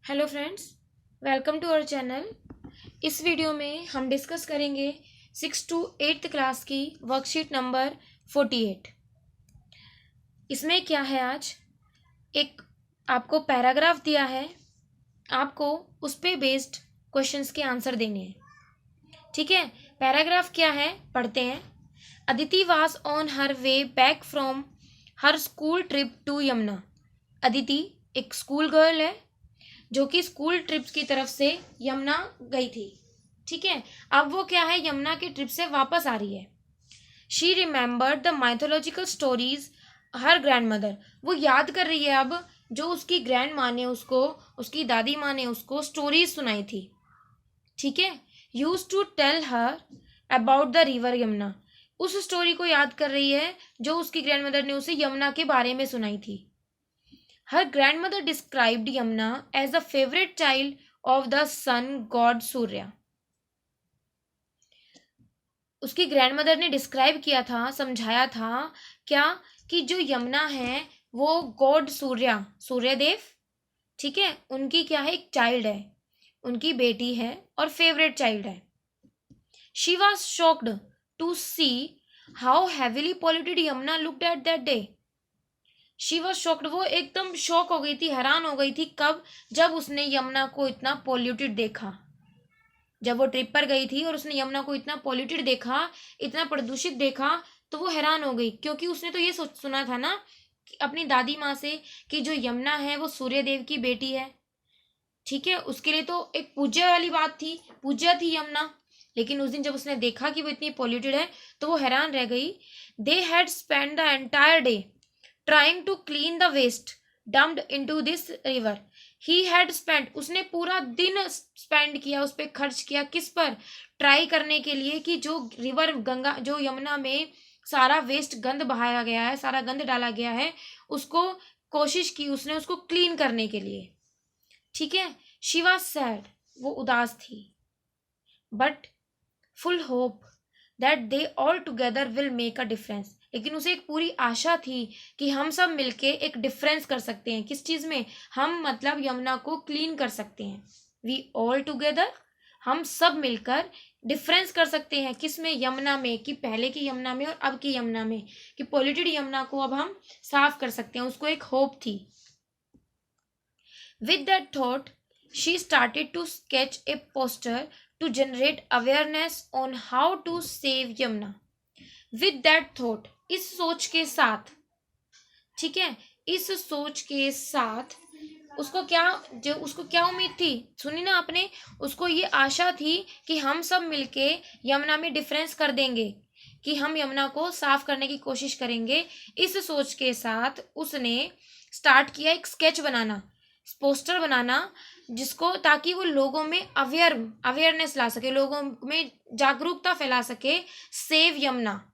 Hello friends, welcome to our channel. इस video में हम डिस्कस करेंगे 6 to 8th क्लास की वर्कशीट नंबर 48। इसमें क्या है, आज एक आपको पैराग्राफ दिया है, आपको उस पे बेस्ड क्वेश्चंस के आंसर देने हैं। ठीक है, पैराग्राफ क्या है पढ़ते हैं। Aditi was on her way back from her school trip to Yamuna. Aditi एक स्कूल गर्ल है जो कि स्कूल ट्रिप्स की तरफ से यमुना गई थी। ठीक है, अब वो क्या है, यमुना के ट्रिप से वापस आ रही है। She remembered the mythological stories her grand mother. वो याद कर रही है अब जो उसकी ग्रैंड माँ ने उसको, उसकी दादी माँ ने उसको स्टोरीज सुनाई थी। ठीक है, use to tell her about the river Yamuna. उस स्टोरी को याद कर रही है जो उसकी ग्रैंड मदर ने उसे यमुना के बारे में सुनाई थी। Her grandmother described Yamuna as the favorite child of the sun god Surya. उसकी ग्रैंडमदर ने डिस्क्राइब किया था, समझाया था क्या, कि जो यमुना है वो गॉड सूर्यदेव, ठीक है, उनकी क्या है, एक चाइल्ड है, उनकी बेटी है और फेवरेट चाइल्ड है। She was shocked to see how heavily polluted Yamuna looked at that day. She was shocked, वो एकदम शॉक हो गई थी, हैरान हो गई थी। कब? जब उसने यमुना को इतना पॉल्यूटेड देखा। जब वो ट्रिप पर गई थी और उसने यमुना को इतना पॉल्यूटेड देखा, इतना प्रदूषित देखा, तो वो हैरान हो गई, क्योंकि उसने तो ये सुना था ना कि अपनी दादी माँ से कि जो यमुना है वो सूर्यदेव की बेटी है। ठीक है, उसके लिए तो एक पूज्य वाली बात थी, पूज्य थी यमुना। लेकिन उस दिन जब उसने देखा कि वो इतनी पॉल्यूटेड है तो वो हैरान रह गई। They had spend the entire day trying to clean the waste dumped into this river. He had spent, उसने पूरा दिन स्पेंड किया, उस पर खर्च किया, किस पर? ट्राई करने के लिए कि जो रिवर गंगा, जो यमुना में सारा वेस्ट गंद बहाया गया है, सारा गंद डाला गया है, उसको कोशिश की उसने उसको क्लीन करने के लिए। ठीक है, शी वाज सैड, वो उदास थी, but full hope that they all together will make a difference. लेकिन उसे एक पूरी आशा थी कि हम सब मिलके एक डिफरेंस कर सकते हैं। किस चीज में? हम मतलब यमुना को क्लीन कर सकते हैं। वी ऑल टुगेदर, हम सब मिलकर डिफरेंस कर सकते हैं। किस में? यमुना में, कि पहले की यमुना में और अब की यमुना में, कि पॉल्यूटेड यमुना को अब हम साफ कर सकते हैं। उसको एक होप थी। With that thought she started to sketch a poster to generate awareness on how to save Yamuna. with that thought, इस सोच के साथ, ठीक है, इस सोच के साथ उसको क्या उम्मीद थी? सुनी ना आपने, उसको ये आशा थी कि हम सब मिलके यमुना में डिफरेंस कर देंगे, कि हम यमुना को साफ करने की कोशिश करेंगे। इस सोच के साथ उसने स्टार्ट किया एक स्केच बनाना, पोस्टर बनाना, जिसको, ताकि वो लोगों में अवेयरनेस ला सके, लोगों में जागरूकता फैला सके। सेव यमुना,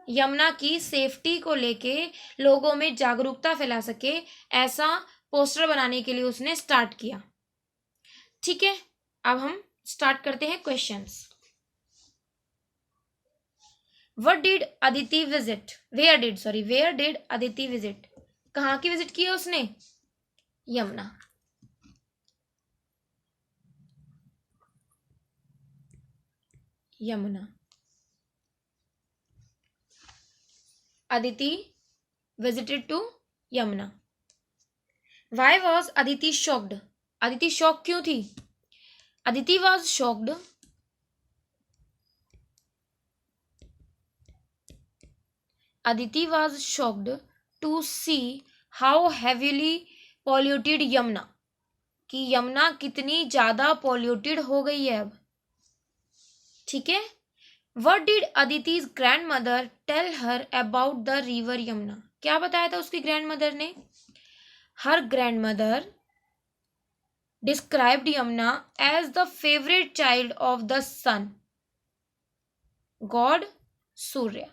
यमुना की सेफ्टी को लेके लोगों में जागरूकता फैला सके, ऐसा पोस्टर बनाने के लिए उसने स्टार्ट किया। ठीक है, अब हम स्टार्ट करते हैं questions. What did Aditi visit, where did Aditi visit, कहाँ की विजिट की है उसने? Yamuna. Yamuna. Aditi visited to Yamuna. Why was Aditi shocked? Aditi shocked क्यों थी? Aditi was shocked to see how heavily polluted Yamuna, कि यमुना कितनी ज्यादा पॉल्यूटेड हो गई है अब। ठीक है, What did Aditi's grandmother tell her about the river Yamuna? क्या बताया था उसकी ग्रैंडमदर ने? Her grandmother described Yamuna as the favorite child of the sun god सूर्य।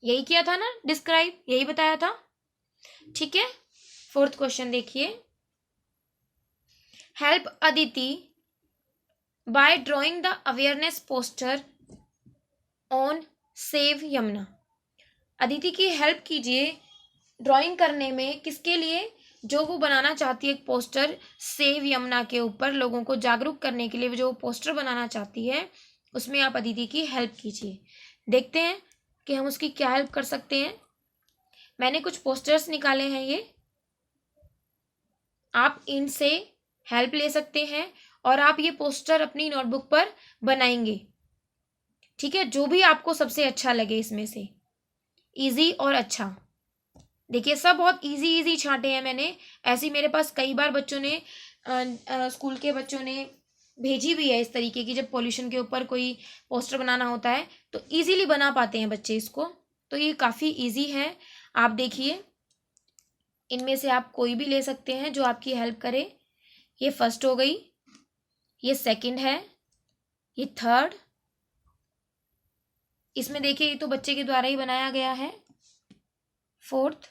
यही किया था ना डिस्क्राइब, यही बताया था। ठीक है, फोर्थ क्वेश्चन देखिए। Help Aditi bye drawing the awareness poster on save Yamuna. Aditi की हेल्प कीजिए ड्राइंग करने में, किसके लिए? जो वो बनाना चाहती है एक पोस्टर सेव यमुना के ऊपर, लोगों को जागरूक करने के लिए जो पोस्टर बनाना चाहती है, उसमें आप अदिति की हेल्प कीजिए। देखते हैं कि हम उसकी क्या हेल्प कर सकते हैं। मैंने कुछ पोस्टर्स निकाले हैं, ये आप इनसे हेल्प ले सकते हैं और आप ये पोस्टर अपनी नोटबुक पर बनाएंगे। ठीक है, जो भी आपको सबसे अच्छा लगे इसमें से, इजी और अच्छा। देखिए सब बहुत इजी इजी छांटे हैं मैंने, ऐसे ही मेरे पास कई बार बच्चों ने स्कूल के बच्चों ने भेजी भी है इस तरीके की, जब पॉल्यूशन के ऊपर कोई पोस्टर बनाना होता है तो इजीली बना पाते हैं बच्चे इसको। तो ये काफ़ी इजी है। आप देखिए इनमें से आप कोई भी ले सकते हैं जो आपकी हेल्प करे। ये फर्स्ट हो गई, ये सेकंड है, ये थर्ड, इसमें देखिए ये तो बच्चे के द्वारा ही बनाया गया है, फोर्थ,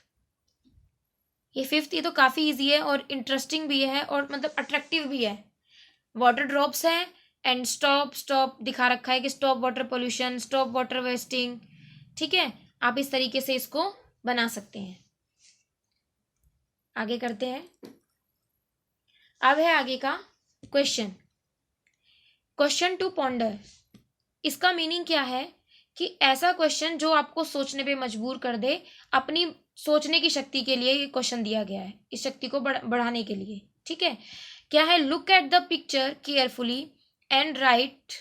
ये फिफ्थ। ये तो काफ़ी इजी है और इंटरेस्टिंग भी है और मतलब अट्रैक्टिव भी है। वाटर ड्रॉप्स है एंड स्टॉप स्टॉप दिखा रखा है कि stop water pollution, stop water wasting. ठीक है, आप इस तरीके से इसको बना सकते हैं। आगे करते हैं। अब है आगे का क्वेश्चन, क्वेश्चन टू पॉन्डर। इसका मीनिंग क्या है कि ऐसा क्वेश्चन जो आपको सोचने पे मजबूर कर दे। अपनी सोचने की शक्ति के लिए ये क्वेश्चन दिया गया है, इस शक्ति को बढ़ाने के लिए। ठीक है, क्या है, look at the picture carefully and right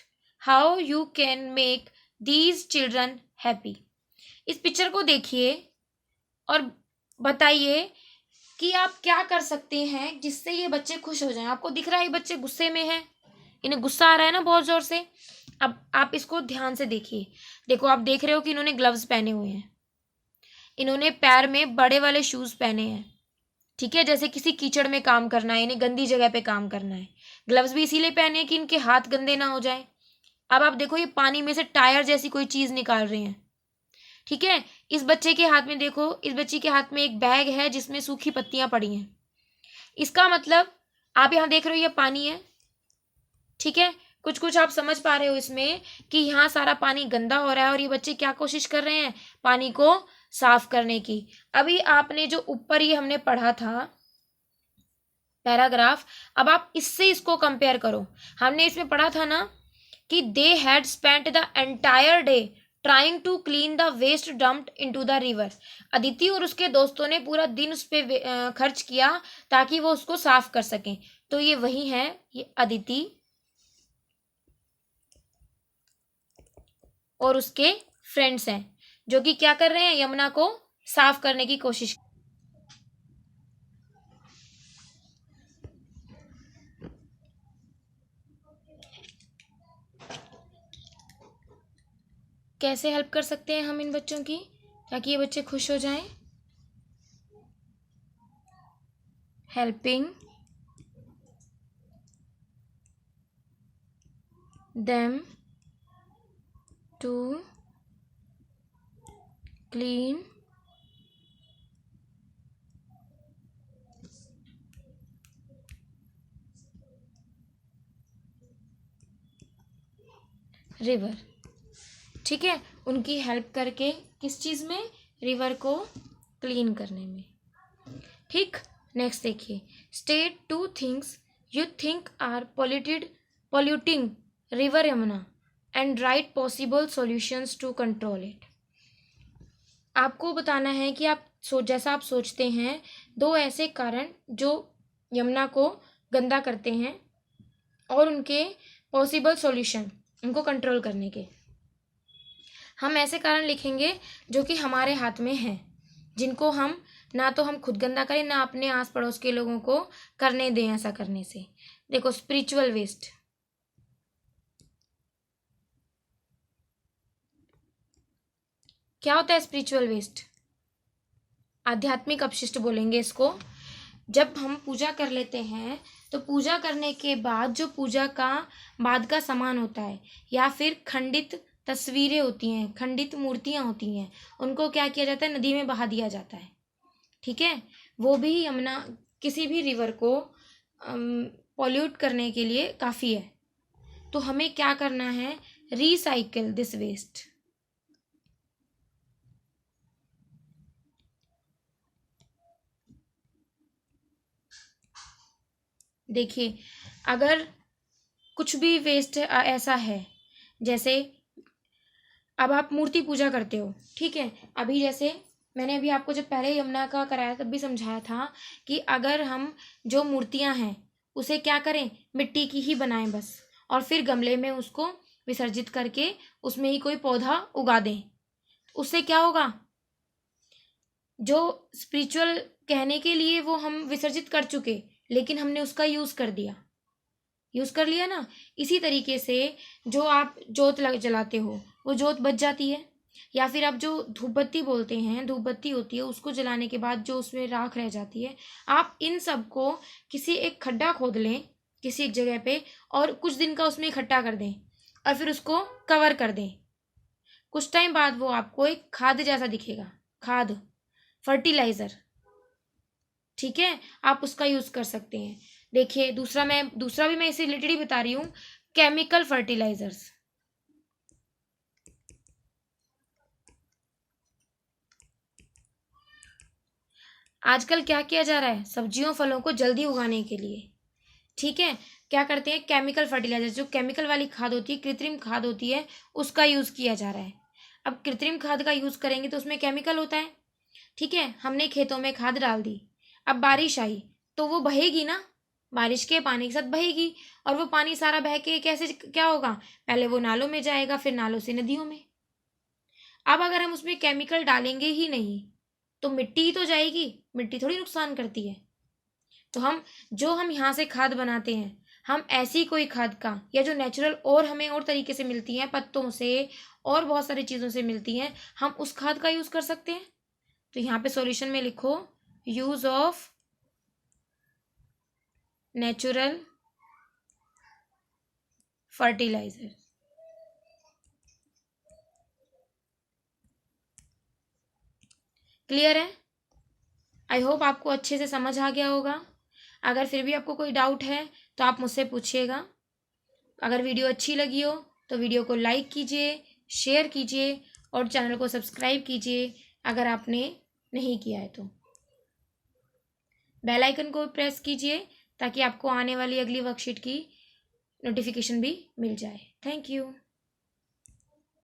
how you can make these children happy. इस पिक्चर को देखिए और बताइए कि आप क्या कर सकते हैं जिससे ये बच्चे खुश हो जाएं। आपको दिख रहा है ये बच्चे गुस्से में हैं, इन्हें गुस्सा आ रहा है ना बहुत जोर से। अब आप इसको ध्यान से देखिए। देखो आप देख रहे हो कि इन्होंने ग्लव्स पहने हुए हैं, इन्होंने पैर में बड़े वाले शूज पहने हैं। ठीक है, जैसे किसी कीचड़ में काम करना है, इन्हें गंदी जगह पे काम करना है। ग्लव्स भी इसीलिए पहने हैं कि इनके हाथ गंदे ना हो जाए। अब आप देखो ये पानी में से टायर जैसी कोई चीज निकाल रहे हैं। ठीक है, इस बच्चे के हाथ में देखो, इस बच्ची के हाथ में एक बैग है जिसमें सूखी पत्तियां पड़ी हैं। इसका मतलब आप यहाँ देख रहे हो ये पानी है। ठीक है, कुछ कुछ आप समझ पा रहे हो इसमें कि यहाँ सारा पानी गंदा हो रहा है और ये बच्चे क्या कोशिश कर रहे हैं, पानी को साफ करने की। अभी आपने जो ऊपर ये हमने पढ़ा था पैराग्राफ, अब आप इससे इसको कंपेयर करो। हमने इसमें पढ़ा था ना कि they had spent the entire day trying to clean the waste dumped into the river. Aditi और उसके दोस्तों ने पूरा दिन उस पर खर्च किया ताकि वो उसको साफ कर सकें। तो ये वही है, ये अदिति और उसके फ्रेंड्स हैं जो कि क्या कर रहे हैं, यमुना को साफ करने की कोशिश। कैसे हेल्प कर सकते हैं हम इन बच्चों की ताकि ये बच्चे खुश हो जाएं। Helping them to clean river. ठीक है, उनकी हेल्प करके किस चीज़ में, रिवर को क्लीन करने में। ठीक, नेक्स्ट देखिए, state two things you think are polluting river Yamuna and write possible solutions to control it. आपको बताना है कि आप जैसा आप सोचते हैं दो ऐसे कारण जो यमुना को गंदा करते हैं और उनके पॉसिबल सॉल्यूशन, उनको कंट्रोल करने के। हम ऐसे कारण लिखेंगे जो कि हमारे हाथ में हैं, जिनको हम ना तो हम खुद गंदा करें ना अपने आस पड़ोस के लोगों को करने दें ऐसा करने से। देखो स्पिरिचुअल वेस्ट, क्या होता है स्पिरिचुअल वेस्ट, आध्यात्मिक अपशिष्ट बोलेंगे इसको। जब हम पूजा कर लेते हैं तो पूजा करने के बाद जो पूजा का बाद का सामान होता है या फिर खंडित तस्वीरें होती हैं, खंडित मूर्तियां होती हैं, उनको क्या किया जाता है, नदी में बहा दिया जाता है। ठीक है, वो भी यमुना किसी भी रिवर को पॉल्यूट करने के लिए काफ़ी है। तो हमें क्या करना है, रिसाइकिल दिस वेस्ट। देखिए, अगर कुछ भी वेस्ट ऐसा है, जैसे अब आप मूर्ति पूजा करते हो, ठीक है। अभी जैसे मैंने अभी आपको जब पहले यमुना का कराया तब भी समझाया था कि अगर हम जो मूर्तियां हैं उसे क्या करें, मिट्टी की ही बनाएं बस, और फिर गमले में उसको विसर्जित करके उसमें ही कोई पौधा उगा दें। उससे क्या होगा, जो स्पिरिचुअल कहने के लिए वो हम विसर्जित कर चुके, लेकिन हमने उसका यूज कर दिया, यूज कर लिया ना। इसी तरीके से जो आप जोत जलाते हो वो जोत बच जाती है, या फिर आप जो धूप बत्ती बोलते हैं, धूप बत्ती होती है, उसको जलाने के बाद जो उसमें राख रह जाती है, आप इन सब को किसी एक खड्डा खोद लें किसी एक जगह पे, और कुछ दिन का उसमें इकट्ठा कर दें और फिर उसको कवर कर दें। कुछ टाइम बाद वो आपको एक खाद जैसा दिखेगा, खाद, फर्टिलाइजर, ठीक है। आप उसका यूज कर सकते हैं। देखिए, दूसरा भी मैं इसे रिलेटेड ही बता रही हूँ, केमिकल फर्टिलाइजर्स। आजकल क्या किया जा रहा है, सब्जियों फलों को जल्दी उगाने के लिए, ठीक है, क्या करते हैं, केमिकल फर्टिलाइजर, जो केमिकल वाली खाद होती है, कृत्रिम खाद होती है, उसका यूज किया जा रहा है। अब कृत्रिम खाद का यूज करेंगे तो उसमें केमिकल होता है, ठीक है। हमने खेतों में खाद डाल दी, अब बारिश आई तो वो बहेगी ना, बारिश के पानी के साथ बहेगी, और वो पानी सारा बह के कैसे क्या होगा, पहले वो नालों में जाएगा, फिर नालों से नदियों में। अब अगर हम उसमें केमिकल डालेंगे ही नहीं तो मिट्टी ही तो जाएगी, मिट्टी थोड़ी नुकसान करती है। तो हम यहाँ से खाद बनाते हैं, हम ऐसी कोई खाद का, या जो नेचुरल और हमें और तरीके से मिलती हैं, पत्तों से और बहुत सारी चीज़ों से मिलती हैं, हम उस खाद का यूज़ कर सकते हैं। तो यहाँ पे सॉल्यूशन में लिखो, use of natural fertilizer. Clear है? आई होप आपको अच्छे से समझ आ गया होगा। अगर फिर भी आपको कोई डाउट है तो आप मुझसे पूछिएगा। अगर वीडियो अच्छी लगी हो तो वीडियो को लाइक कीजिए, शेयर कीजिए और चैनल को सब्सक्राइब कीजिए अगर आपने नहीं किया है तो। बेल आइकन को प्रेस कीजिए ताकि आपको आने वाली अगली वर्कशीट की नोटिफिकेशन भी मिल जाए। Thank you.